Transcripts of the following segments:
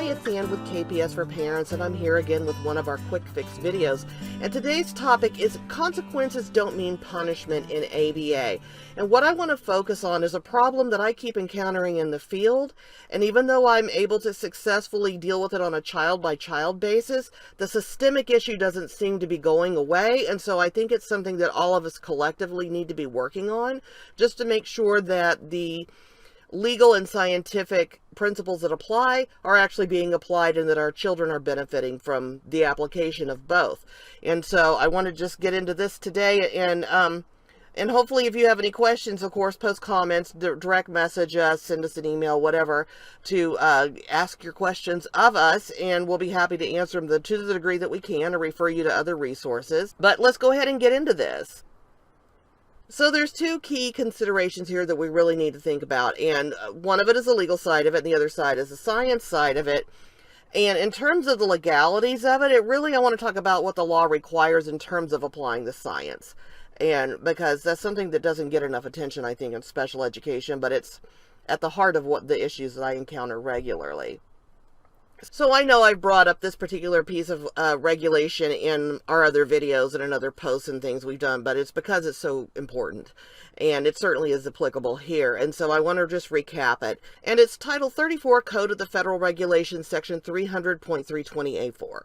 it's Ann with KPS for Parents, and I'm here again with one of our quick fix videos. And today's topic is consequences don't mean punishment in ABA. And what I want to focus on is a problem that I keep encountering in the field. And even though I'm able to successfully deal with it on a child-by-child basis, the systemic issue doesn't seem to be going away. And so I think it's something that all of us collectively need to be working on, just to make sure that the legal and scientific principles that apply are actually being applied and that our children are benefiting from the application of both. And so I want to just get into this today, and hopefully if you have any questions, of course, post comments, direct message us, send us an email, whatever, to ask your questions of us, and we'll be happy to answer them to the degree that we can or refer you to other resources. But let's go ahead and get into this. So there's two key considerations here that we really need to think about, and one of it is the legal side of it, and the other side is the science side of it. And in terms of the legalities of it, I want to talk about what the law requires in terms of applying the science. And because that's something that doesn't get enough attention, I think, in special education, but it's at the heart of what the issues that I encounter regularly. So I know I've brought up this particular piece of regulation in our other videos and in other posts and things we've done, but it's because it's so important, and it certainly is applicable here. And so I want to just recap it. And it's Title 34 Code of the Federal Regulations, Section 300.320A4.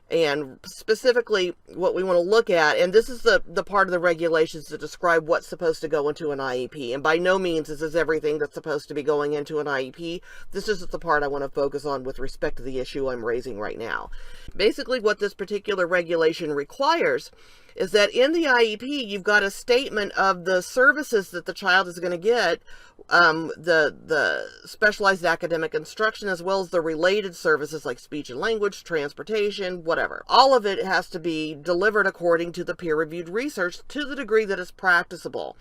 And specifically what we want to look at, and this is the part of the regulations that describe what's supposed to go into an IEP. And by no means this is everything that's supposed to be going into an IEP. This is the part I want to focus on with respect to the issue I'm raising right now. Basically what this particular regulation requires is that in the IEP, you've got a statement of the services that the child is going to get, the specialized academic instruction, as well as the related services like speech and language, transportation, whatever. All of it has to be delivered according to the peer-reviewed research to the degree that it's practicable.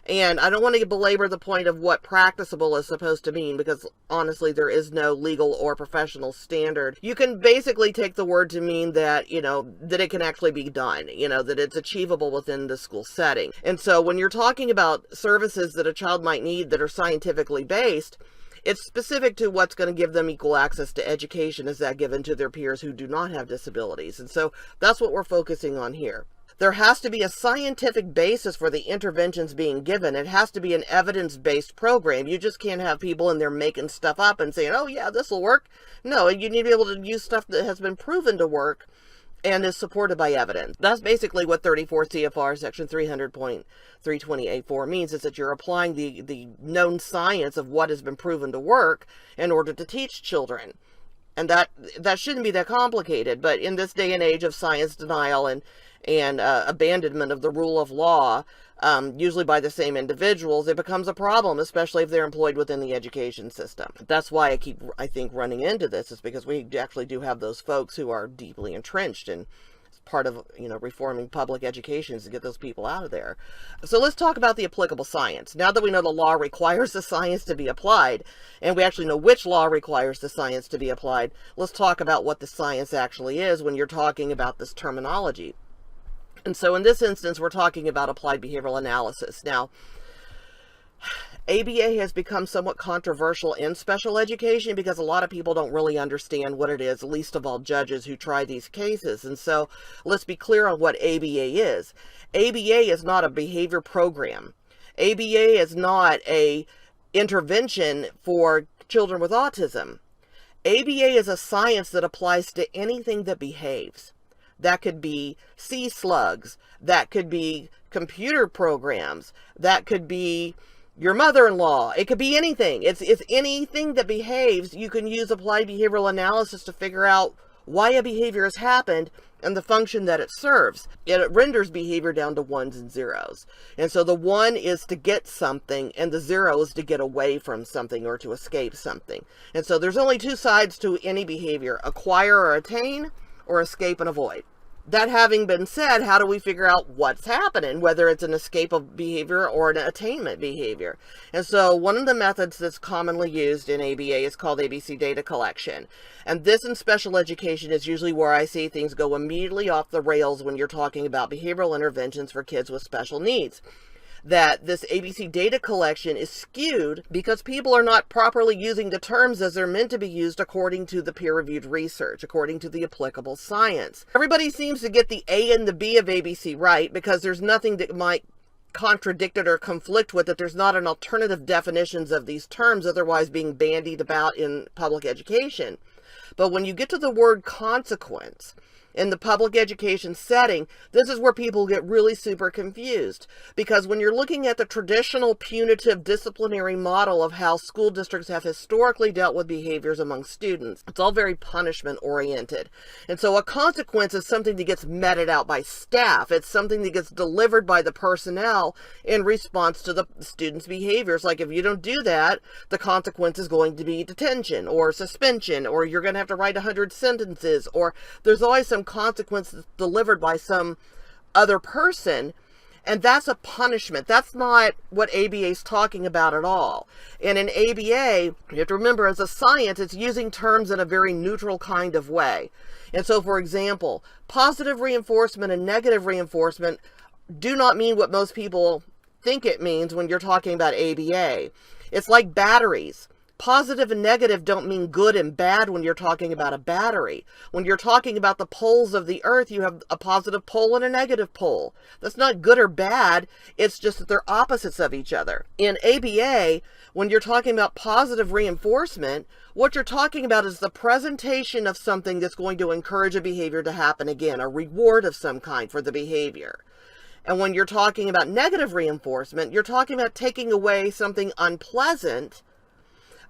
And I don't want to belabor the point of what practicable is supposed to mean, because honestly, there is no legal or professional standard. You can basically take the word to mean that, that it can actually be done, that it's achievable within the school setting. And so when you're talking about services that a child might need that are scientifically based, it's specific to what's going to give them equal access to education as that given to their peers who do not have disabilities. And so that's what we're focusing on here. There has to be a scientific basis for the interventions being given. It has to be an evidence-based program. You just can't have people in there making stuff up and saying, oh yeah, this will work. No, you need to be able to use stuff that has been proven to work and is supported by evidence. That's basically what 34 CFR section 300.320A4 means, is that you're applying the known science of what has been proven to work in order to teach children. And that shouldn't be that complicated, but in this day and age of science denial and abandonment of the rule of law, usually by the same individuals, it becomes a problem, especially if they're employed within the education system. That's why I think, running into this, is because we actually do have those folks who are deeply entrenched, and it's part of, reforming public education is to get those people out of there. So let's talk about the applicable science. Now that we know the law requires the science to be applied, and we actually know which law requires the science to be applied, let's talk about what the science actually is when you're talking about this terminology. And so in this instance, we're talking about applied behavioral analysis. Now, ABA has become somewhat controversial in special education because a lot of people don't really understand what it is, least of all judges who try these cases. And so let's be clear on what ABA is. ABA is not a behavior program. ABA is not a intervention for children with autism. ABA is a science that applies to anything that behaves. That could be sea slugs, that could be computer programs, that could be your mother-in-law. It could be anything. It's anything that behaves. You can use applied behavioral analysis to figure out why a behavior has happened and the function that it serves. It renders behavior down to ones and zeros. And so the 1 is to get something, and the 0 is to get away from something or to escape something. And so there's only two sides to any behavior: acquire or attain, or escape and avoid. That having been said, how do we figure out what's happening, whether it's an escape of behavior or an attainment behavior? And so one of the methods that's commonly used in ABA is called ABC data collection. And this in special education is usually where I see things go immediately off the rails when you're talking about behavioral interventions for kids with special needs. that this ABC data collection is skewed because people are not properly using the terms as they're meant to be used according to the peer-reviewed research, according to the applicable science. Everybody seems to get the A and the B of ABC right because there's nothing that might contradict it or conflict with it. There's not an alternative definitions of these terms otherwise being bandied about in public education. But when you get to the word consequence in the public education setting, this is where people get really super confused. Because when you're looking at the traditional punitive disciplinary model of how school districts have historically dealt with behaviors among students, it's all very punishment oriented. And so a consequence is something that gets meted out by staff. It's something that gets delivered by the personnel in response to the students' behaviors. Like if you don't do that, the consequence is going to be detention or suspension, or you're going to have to write 100 sentences, or there's always some consequences delivered by some other person, and that's a punishment. That's not what ABA is talking about at all. And in ABA, you have to remember, as a science, it's using terms in a very neutral kind of way. And so, for example, positive reinforcement and negative reinforcement do not mean what most people think it means when you're talking about ABA. It's like batteries. Positive and negative don't mean good and bad when you're talking about a battery. When you're talking about the poles of the earth, you have a positive pole and a negative pole. That's not good or bad. It's just that they're opposites of each other. In ABA, when you're talking about positive reinforcement, what you're talking about is the presentation of something that's going to encourage a behavior to happen again, a reward of some kind for the behavior. And when you're talking about negative reinforcement, you're talking about taking away something unpleasant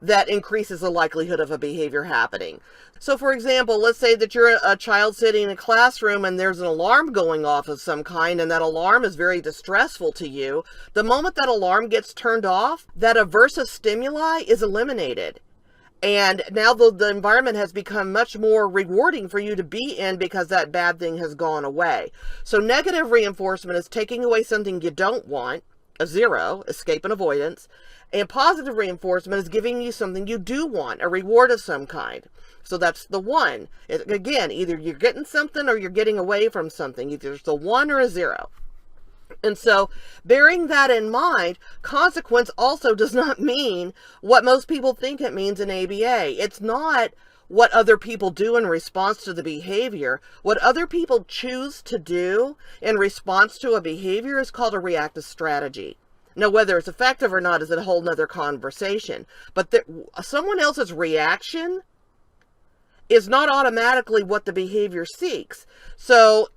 that increases the likelihood of a behavior happening. So for example, let's say that you're a child sitting in a classroom and there's an alarm going off of some kind, and that alarm is very distressful to you. The moment that alarm gets turned off, that aversive stimuli is eliminated. And now the environment has become much more rewarding for you to be in because that bad thing has gone away. So negative reinforcement is taking away something you don't want, a 0, escape and avoidance. And positive reinforcement is giving you something you do want, a reward of some kind. So that's the 1. Again, either you're getting something or you're getting away from something. Either it's a 1 or a 0. And so, bearing that in mind, consequence also does not mean what most people think it means in ABA. It's not what other people do in response to the behavior. What other people choose to do in response to a behavior is called a reactive strategy. Now, whether it's effective or not is a whole nother conversation. But someone else's reaction is not automatically what the behavior seeks. So,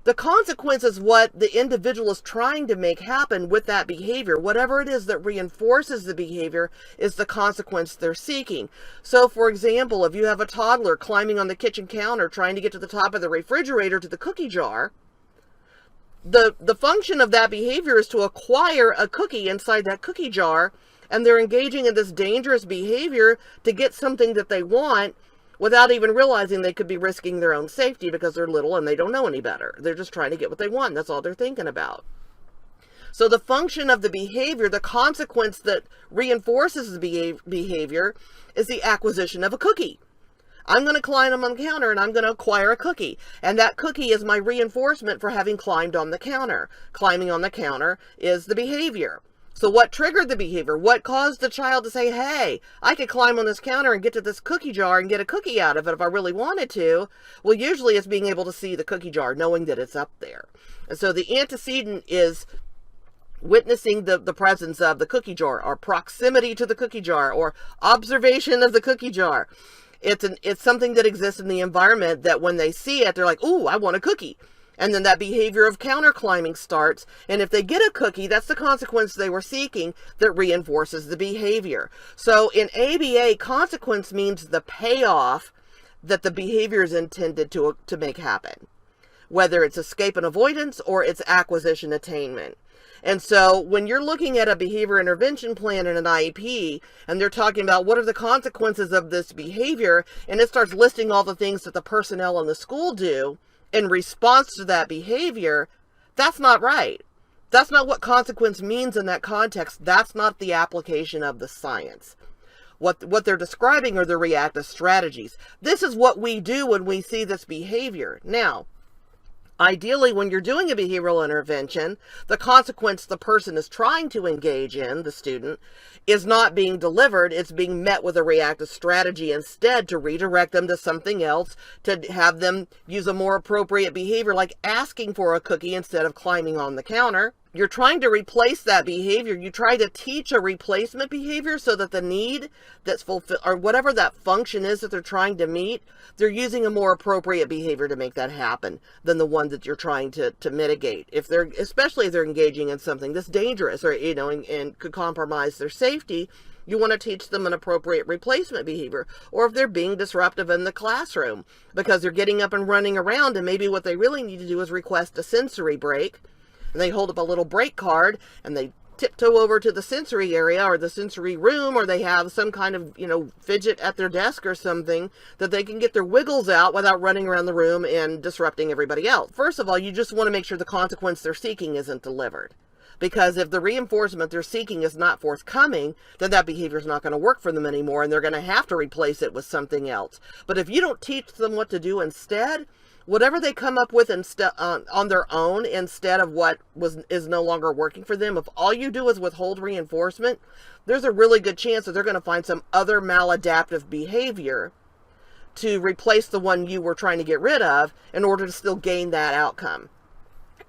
the consequence is what the individual is trying to make happen with that behavior. Whatever it is that reinforces the behavior is the consequence they're seeking. So, for example, if you have a toddler climbing on the kitchen counter trying to get to the top of the refrigerator to the cookie jar, the function of that behavior is to acquire a cookie inside that cookie jar, and they're engaging in this dangerous behavior to get something that they want without even realizing they could be risking their own safety because they're little and they don't know any better. They're just trying to get what they want. That's all they're thinking about. So the function of the behavior, the consequence that reinforces the behavior, is the acquisition of a cookie. I'm going to climb on the counter and I'm going to acquire a cookie. And that cookie is my reinforcement for having climbed on the counter. Climbing on the counter is the behavior. So what triggered the behavior? What caused the child to say, hey, I could climb on this counter and get to this cookie jar and get a cookie out of it if I really wanted to? Well, usually it's being able to see the cookie jar, knowing that it's up there. And so the antecedent is witnessing the presence of the cookie jar, or proximity to the cookie jar, or observation of the cookie jar. It's something that exists in the environment that when they see it, they're like, ooh, I want a cookie. And then that behavior of counter climbing starts. And if they get a cookie, that's the consequence they were seeking that reinforces the behavior. So in ABA, consequence means the payoff that the behavior is intended to make happen, whether it's escape and avoidance or it's acquisition attainment. And so when you're looking at a behavior intervention plan in an IEP, and they're talking about what are the consequences of this behavior, and it starts listing all the things that the personnel in the school do in response to that behavior, that's not right. That's not what consequence means in that context. That's not the application of the science. What they're describing are the reactive strategies. This is what we do when we see this behavior. Now, Ideally, when you're doing a behavioral intervention, the consequence the person is trying to engage in, the student, is not being delivered. It's being met with a reactive strategy instead, to redirect them to something else, to have them use a more appropriate behavior, like asking for a cookie instead of climbing on the counter. You're trying to replace that behavior. You try to teach a replacement behavior so that the need that's fulfilled, or whatever that function is that they're trying to meet, they're using a more appropriate behavior to make that happen than the one that you're trying to mitigate. If they're, especially if they're engaging in something that's dangerous, or, and could compromise their safety, you want to teach them an appropriate replacement behavior. Or if they're being disruptive in the classroom because they're getting up and running around, and maybe what they really need to do is request a sensory break, and they hold up a little break card and they tiptoe over to the sensory area or the sensory room, or they have some kind of, fidget at their desk or something that they can get their wiggles out without running around the room and disrupting everybody else. First of all, you just want to make sure the consequence they're seeking isn't delivered. Because if the reinforcement they're seeking is not forthcoming, then that behavior is not going to work for them anymore, and they're going to have to replace it with something else. But if you don't teach them what to do instead, whatever they come up with on their own instead of what is no longer working for them, if all you do is withhold reinforcement, there's a really good chance that they're going to find some other maladaptive behavior to replace the one you were trying to get rid of in order to still gain that outcome.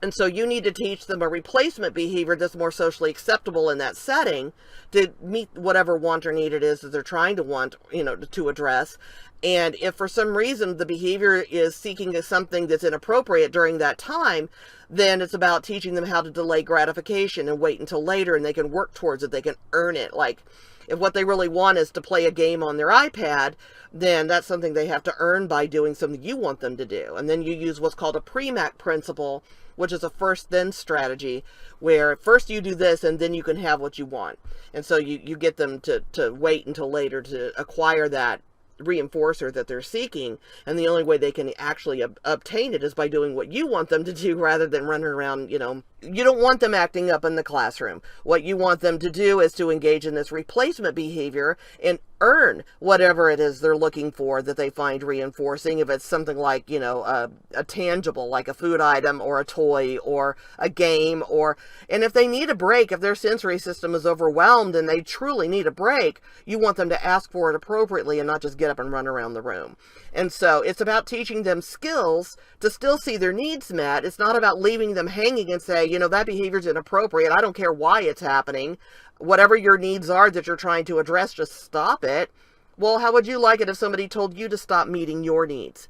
And so you need to teach them a replacement behavior that's more socially acceptable in that setting to meet whatever want or need it is that they're trying to address. And if for some reason the behavior is seeking something that's inappropriate during that time, then it's about teaching them how to delay gratification and wait until later, and they can work towards it. They can earn it. Like, if what they really want is to play a game on their iPad, then that's something they have to earn by doing something you want them to do. And then you use what's called a PREMAC principle, which is a first then strategy, where first you do this and then you can have what you want. And so you get them to wait until later to acquire that reinforcer that they're seeking, and the only way they can actually obtain it is by doing what you want them to do rather than running around. You don't want them acting up in the classroom. What you want them to do is to engage in this replacement behavior and earn whatever it is they're looking for that they find reinforcing. If it's something like, a tangible, like a food item or a toy or a game, and if they need a break, if their sensory system is overwhelmed and they truly need a break, you want them to ask for it appropriately and not just get up and run around the room. And so it's about teaching them skills to still see their needs met. It's not about leaving them hanging and say, that behavior is inappropriate. I don't care why it's happening. Whatever your needs are that you're trying to address, just stop it. Well, how would you like it if somebody told you to stop meeting your needs?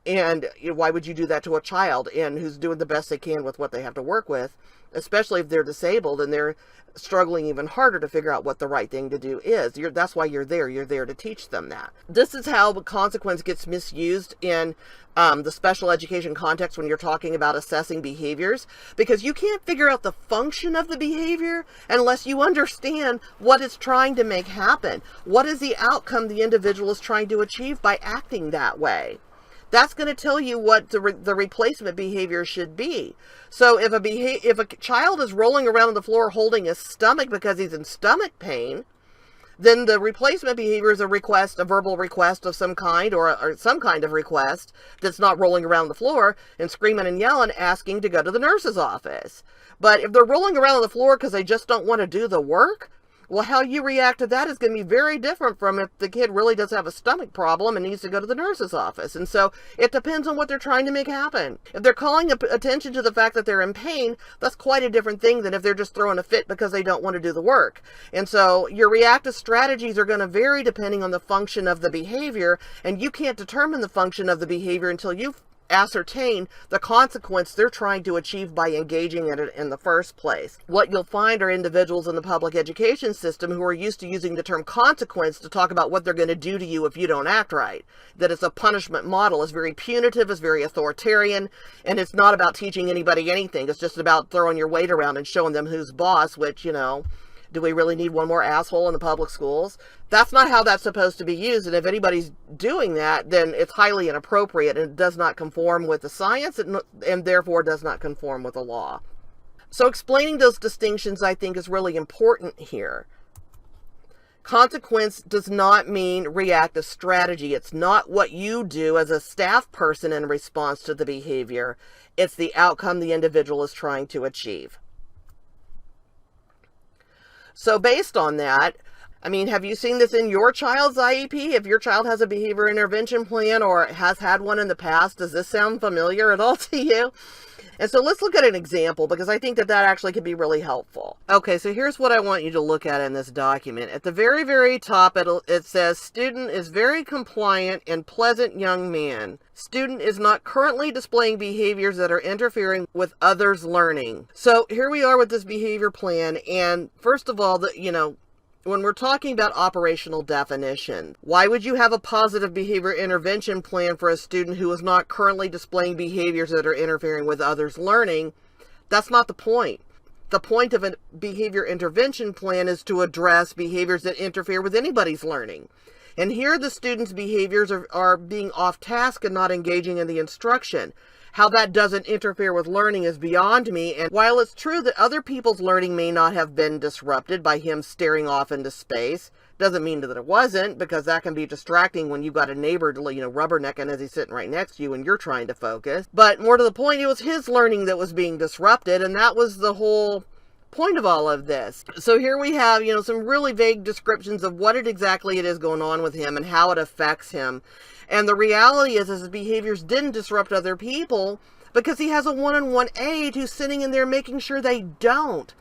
And why would you do that to a child and who's doing the best they can with what they have to work with, especially if they're disabled and they're struggling even harder to figure out what the right thing to do is. That's why you're there. You're there to teach them that. This is how the consequence gets misused in the special education context when you're talking about assessing behaviors, because you can't figure out the function of the behavior unless you understand what it's trying to make happen. What is the outcome the individual is trying to achieve by acting that way? That's going to tell you what the replacement behavior should be. So if a child is rolling around on the floor holding his stomach because he's in stomach pain, then the replacement behavior is a verbal request of some kind, or some kind of request that's not rolling around the floor and screaming and yelling, asking to go to the nurse's office. But if they're rolling around on the floor because they just don't want to do the work, well, how you react to that is going to be very different from if the kid really does have a stomach problem and needs to go to the nurse's office. And so it depends on what they're trying to make happen. If they're calling attention to the fact that they're in pain, that's quite a different thing than if they're just throwing a fit because they don't want to do the work. And so your reactive strategies are going to vary depending on the function of the behavior, and you can't determine the function of the behavior until you've ascertain the consequence they're trying to achieve by engaging in it in the first place. What you'll find are individuals in the public education system who are used to using the term consequence to talk about what they're going to do to you if you don't act right. That it's a punishment model. It's very punitive, it's very authoritarian, and it's not about teaching anybody anything. It's just about throwing your weight around and showing them who's boss, which, do we really need one more asshole in the public schools? That's not how that's supposed to be used. And if anybody's doing that, then it's highly inappropriate and it does not conform with the science and therefore does not conform with the law. So explaining those distinctions, I think, is really important here. Consequence does not mean reactive strategy. It's not what you do as a staff person in response to the behavior. It's the outcome the individual is trying to achieve. So based on that, I mean, have you seen this in your child's IEP? If your child has a behavior intervention plan or has had one in the past, does this sound familiar at all to you? And so let's look at an example, because I think that actually can be really helpful. Okay, so here's what I want you to look at in this document. At the very, very top, it says, student is very compliant and pleasant young man. Student is not currently displaying behaviors that are interfering with others' learning. So here we are with this behavior plan. And first of all, when we're talking about operational definition, why would you have a positive behavior intervention plan for a student who is not currently displaying behaviors that are interfering with others' learning? That's not the point. The point of a behavior intervention plan is to address behaviors that interfere with anybody's learning. And here the student's behaviors are being off task and not engaging in the instruction. How that doesn't interfere with learning is beyond me. And while it's true that other people's learning may not have been disrupted by him staring off into space, doesn't mean that it wasn't, because that can be distracting when you've got a neighbor, rubbernecking as he's sitting right next to you and you're trying to focus. But more to the point, it was his learning that was being disrupted, and that was the whole point of all of this. So here we have, some really vague descriptions of what exactly it is going on with him and how it affects him. And the reality is his behaviors didn't disrupt other people because he has a one-on-one aide who's sitting in there making sure they don't.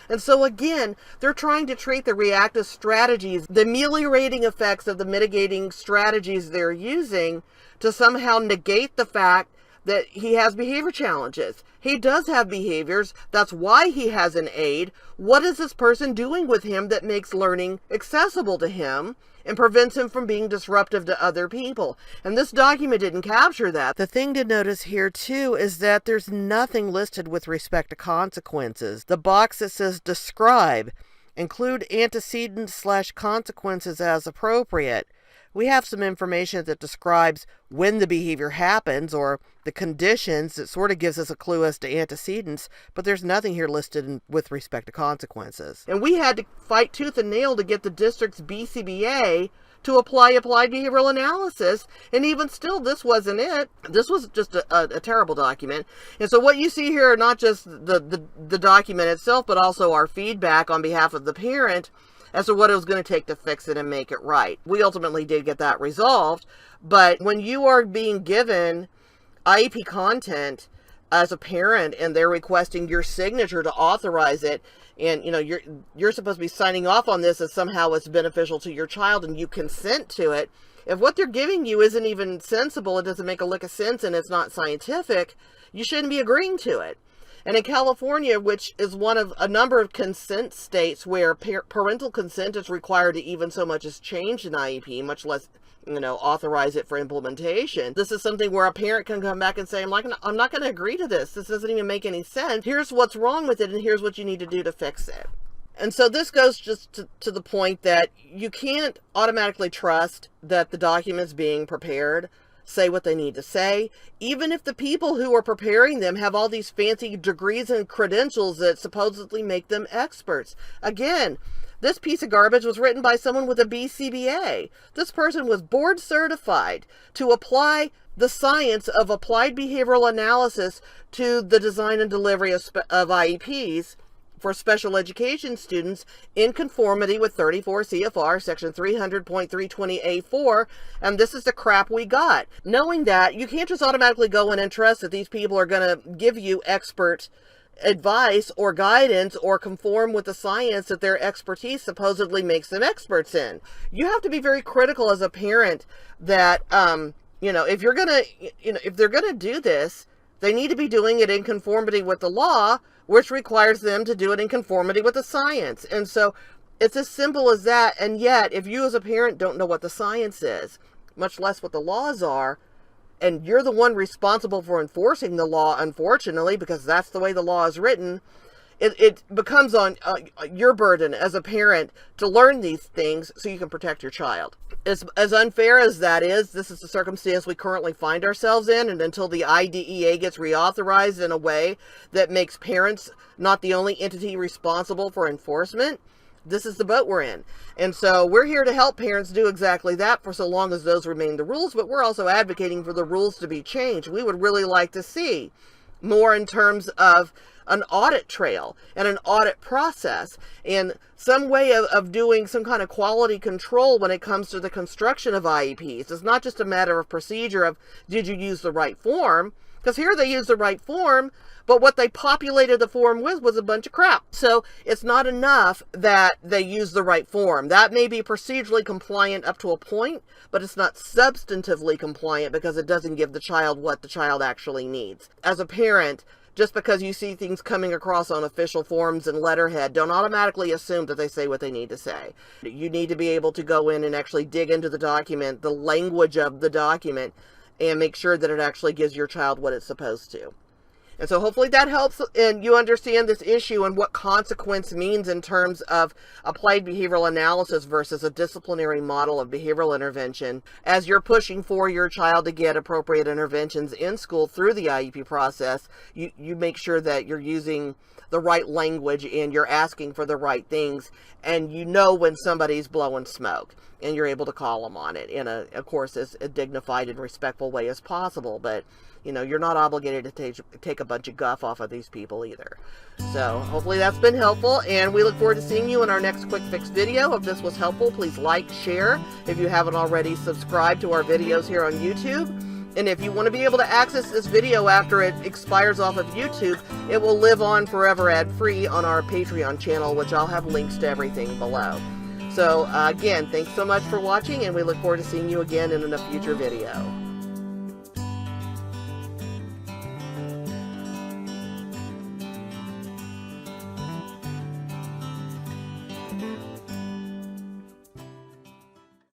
And so again, they're trying to treat the reactive strategies, the ameliorating effects of the mitigating strategies they're using to somehow negate the fact that he has behavior challenges. He does have behaviors. That's why he has an aide. What is this person doing with him that makes learning accessible to him and prevents him from being disruptive to other people? And this document didn't capture that. The thing to notice here too is that there's nothing listed with respect to consequences. The box that says describe, include antecedents/consequences as appropriate. We have some information that describes when the behavior happens or the conditions. That sort of gives us a clue as to antecedents, but there's nothing here listed with respect to consequences. And we had to fight tooth and nail to get the district's BCBA to apply applied behavioral analysis, and even still, this wasn't it. This was just a terrible document. And so what you see here are not just the document itself, but also our feedback on behalf of the parent as to what it was going to take to fix it and make it right. We ultimately did get that resolved, but when you are being given IEP content as a parent and they're requesting your signature to authorize it, and you're supposed to be signing off on this as somehow it's beneficial to your child and you consent to it, if what they're giving you isn't even sensible, it doesn't make a lick of sense, and it's not scientific, you shouldn't be agreeing to it. And in California, which is one of a number of consent states where parental consent is required to even so much as change an IEP, much less, authorize it for implementation. This is something where a parent can come back and say, I'm not going to agree to this. This doesn't even make any sense. Here's what's wrong with it, and here's what you need to do to fix it. And so this goes just to the point that you can't automatically trust that the documents being prepared say what they need to say, even if the people who are preparing them have all these fancy degrees and credentials that supposedly make them experts. Again, this piece of garbage was written by someone with a BCBA. This person was board certified to apply the science of applied behavioral analysis to the design and delivery of IEPs for special education students in conformity with 34 CFR section 300.320A4, and this is the crap we got. Knowing that, you can't just automatically go in and trust that these people are going to give you expert advice or guidance or conform with the science that their expertise supposedly makes them experts in. You have to be very critical as a parent that, if you're going to, if they're going to do this, they need to be doing it in conformity with the law, which requires them to do it in conformity with the science. And so it's as simple as that. And yet, if you as a parent don't know what the science is, much less what the laws are, and you're the one responsible for enforcing the law, unfortunately, because that's the way the law is written, it becomes on your burden as a parent to learn these things so you can protect your child. As unfair as that is, this is the circumstance we currently find ourselves in, and until the IDEA gets reauthorized in a way that makes parents not the only entity responsible for enforcement, this is the boat we're in. And so we're here to help parents do exactly that for so long as those remain the rules, but we're also advocating for the rules to be changed. We would really like to see more in terms of an audit trail and an audit process and some way of doing some kind of quality control when it comes to the construction of IEPs. It's not just a matter of procedure of, did you use the right form? Because here they use the right form, but what they populated the form with was a bunch of crap. So it's not enough that they use the right form. That may be procedurally compliant up to a point, but it's not substantively compliant because it doesn't give the child what the child actually needs. As a parent, just because you see things coming across on official forms and letterhead, don't automatically assume that they say what they need to say. You need to be able to go in and actually dig into the document, the language of the document, and make sure that it actually gives your child what it's supposed to. And so hopefully that helps and you understand this issue and what consequence means in terms of applied behavioral analysis versus a disciplinary model of behavioral intervention as you're pushing for your child to get appropriate interventions in school through the IEP process. You make sure that you're using the right language and you're asking for the right things, and you know when somebody's blowing smoke and you're able to call them on it in of course, as a dignified and respectful way as possible. But you're not obligated to take a bunch of guff off of these people either. So hopefully that's been helpful, and we look forward to seeing you in our next quick fix video. If this was helpful, please like, share. If you haven't already, subscribe to our videos here on YouTube. And if you want to be able to access this video after it expires off of YouTube, it will live on forever ad-free on our Patreon channel, which I'll have links to everything below. So again, thanks so much for watching, and we look forward to seeing you again in a future video.